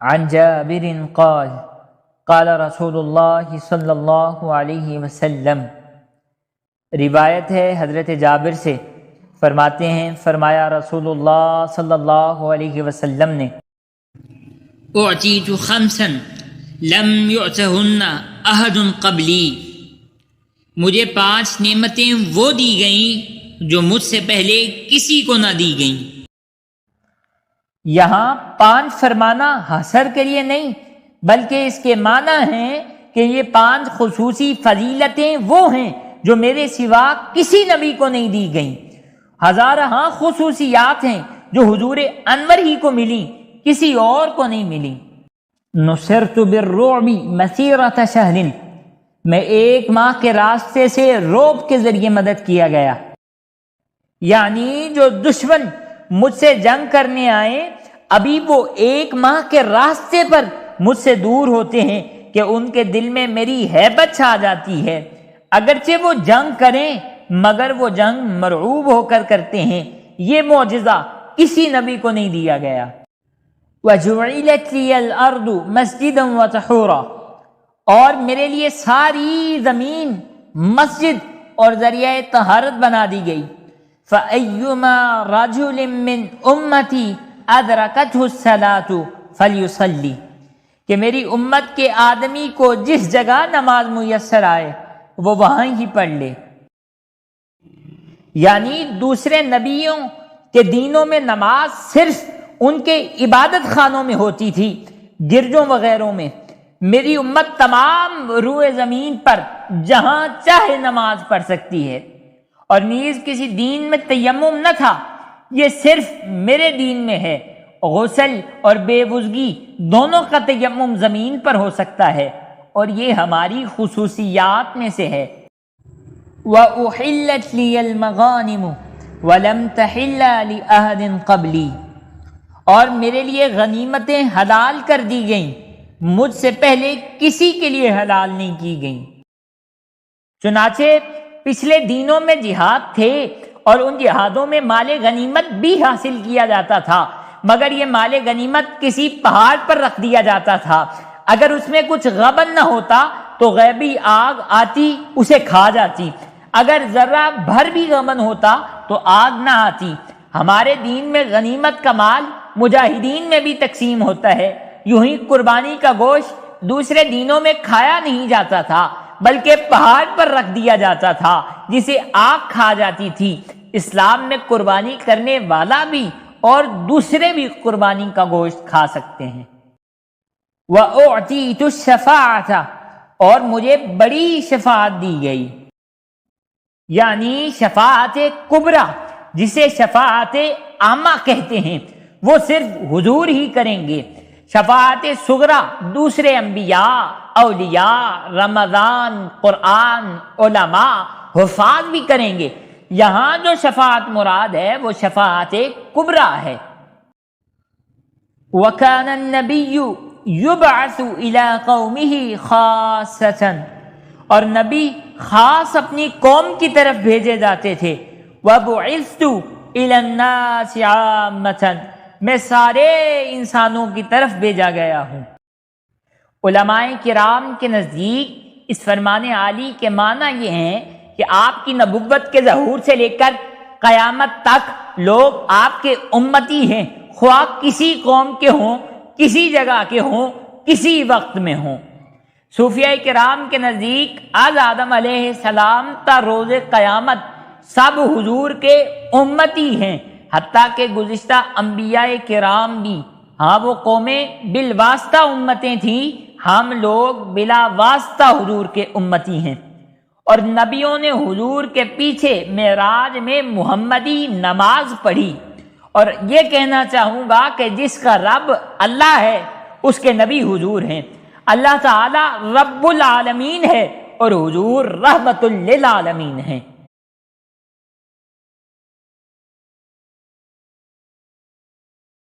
عن جابر قال قال رسول اللہ صلی اللہ علیہ وسلم، روایت ہے حضرت جابر سے، فرماتے ہیں فرمایا رسول اللہ صلی اللہ علیہ وسلم نے، اعطیت خمسا لم یعطہن احد قبلی، مجھے 5 نعمتیں وہ دی گئیں جو مجھ سے پہلے کسی کو نہ دی گئیں۔ یہاں 5 فرمانا حصر کے لیے نہیں، بلکہ اس کے معنی ہیں کہ یہ 5 خصوصی فضیلتیں وہ ہیں جو میرے سوا کسی نبی کو نہیں دی گئیں۔ ہزارہ خصوصیات ہیں جو حضور انور ہی کو ملی، کسی اور کو نہیں ملی۔ نصرت بالرعب مسیرۃ شہر، میں 1 ماہ کے راستے سے رعب کے ذریعے مدد کیا گیا، یعنی جو دشمن مجھ سے جنگ کرنے آئے ابھی وہ 1 ماہ کے راستے پر مجھ سے دور ہوتے ہیں کہ ان کے دل میں میری ہیبت چھا جاتی ہے، اگرچہ وہ جنگ کریں مگر وہ جنگ مرعوب ہو کر کرتے ہیں۔ یہ معجزہ کسی نبی کو نہیں دیا گیا۔ وَجُعِلَتْ لِيَ الْأَرْضُ مَسْجِدًا وَطَهُورًا، اور میرے لیے ساری زمین مسجد اور ذریعہ طہارت بنا دی گئی۔ فَأَيُّمَا رَجُلٍ مِّنْ أُمَّتِي أَدْرَكَتْهُ الصَّلَاةُ فَلْيُصَلِّ، کہ میری امت کے آدمی کو جس جگہ نماز میسر آئے وہ وہاں ہی پڑھ لے۔ یعنی دوسرے نبیوں کے دینوں میں نماز صرف ان کے عبادت خانوں میں ہوتی تھی، گرجوں وغیروں میں۔ میری امت تمام روئے زمین پر جہاں چاہے نماز پڑھ سکتی ہے، اور نیز کسی دین میں تیمم نہ تھا، یہ صرف میرے دین میں ہے۔ غسل اور بے وضوئی دونوں کا تیمم زمین پر ہو سکتا ہے، اور یہ ہماری خصوصیات میں سے ہے۔ وَأُحِلَّتْ لِيَ الْمَغَانِمُ وَلَمْ تَحِلَّ لِأَحَدٍ قَبْلِي، اور میرے لیے غنیمتیں حلال کر دی گئیں، مجھ سے پہلے کسی کے لیے حلال نہیں کی گئیں۔ چنانچہ پچھلے دینوں میں جہاد تھے اور ان جہادوں میں مال غنیمت بھی حاصل کیا جاتا تھا، مگر یہ مال غنیمت کسی پہاڑ پر رکھ دیا جاتا تھا۔ اگر اس میں کچھ غبن نہ ہوتا تو غیبی آگ آتی اسے کھا جاتی، اگر ذرہ بھر بھی غبن ہوتا تو آگ نہ آتی۔ ہمارے دین میں غنیمت کا مال مجاہدین میں بھی تقسیم ہوتا ہے۔ یوں ہی قربانی کا گوشت دوسرے دینوں میں کھایا نہیں جاتا تھا، بلکہ پہاڑ پر رکھ دیا جاتا تھا جسے آگ کھا جاتی تھی۔ اسلام میں قربانی کرنے والا بھی اور دوسرے بھی قربانی کا گوشت کھا سکتے ہیں۔ وَأُعْطِيتُ الشَّفَاعَةَ، اور مجھے بڑی شفاعت دی گئی، یعنی شفاعت کبریٰ جسے شفاعت عامہ کہتے ہیں، وہ صرف حضور ہی کریں گے۔ شفاعت صغریٰ دوسرے انبیاء، اولیاء، رمضان، قرآن، علماء، حفاظ بھی کریں گے۔ یہاں جو شفاعت مراد ہے وہ شفاعت کبریٰ ہے۔ وَكَانَ النَّبِيُّ يُبْعَثُ إِلَىٰ قَوْمِهِ خَاصَّةً، اور نبی خاص اپنی قوم کی طرف بھیجے جاتے تھے۔ وَبُعِثْتُ إِلَى النَّاسِ عَامَّةً، میں سارے انسانوں کی طرف بھیجا گیا ہوں۔ علماء کرام کے نزدیک اس فرمان عالی کے معنی یہ ہیں کہ آپ کی نبوت کے ظہور سے لے کر قیامت تک لوگ آپ کے امتی ہیں، خواہ کسی قوم کے ہوں، کسی جگہ کے ہوں، کسی وقت میں ہوں۔ صوفیاء کرام کے نزدیک از آدم علیہ السلام تا روز قیامت سب حضور کے امتی ہیں، حتیٰ کہ گزشتہ انبیاء کرام بھی۔ ہاں وہ قومیں بالواسطہ امتیں تھیں، ہم لوگ بلا واسطہ حضور کے امتی ہیں۔ اور نبیوں نے حضور کے پیچھے معراج میں محمدی نماز پڑھی۔ اور یہ کہنا چاہوں گا کہ جس کا رب اللہ ہے اس کے نبی حضور ہیں۔ اللہ تعالی رب العالمین ہے اور حضور رحمت للعالمین ہیں۔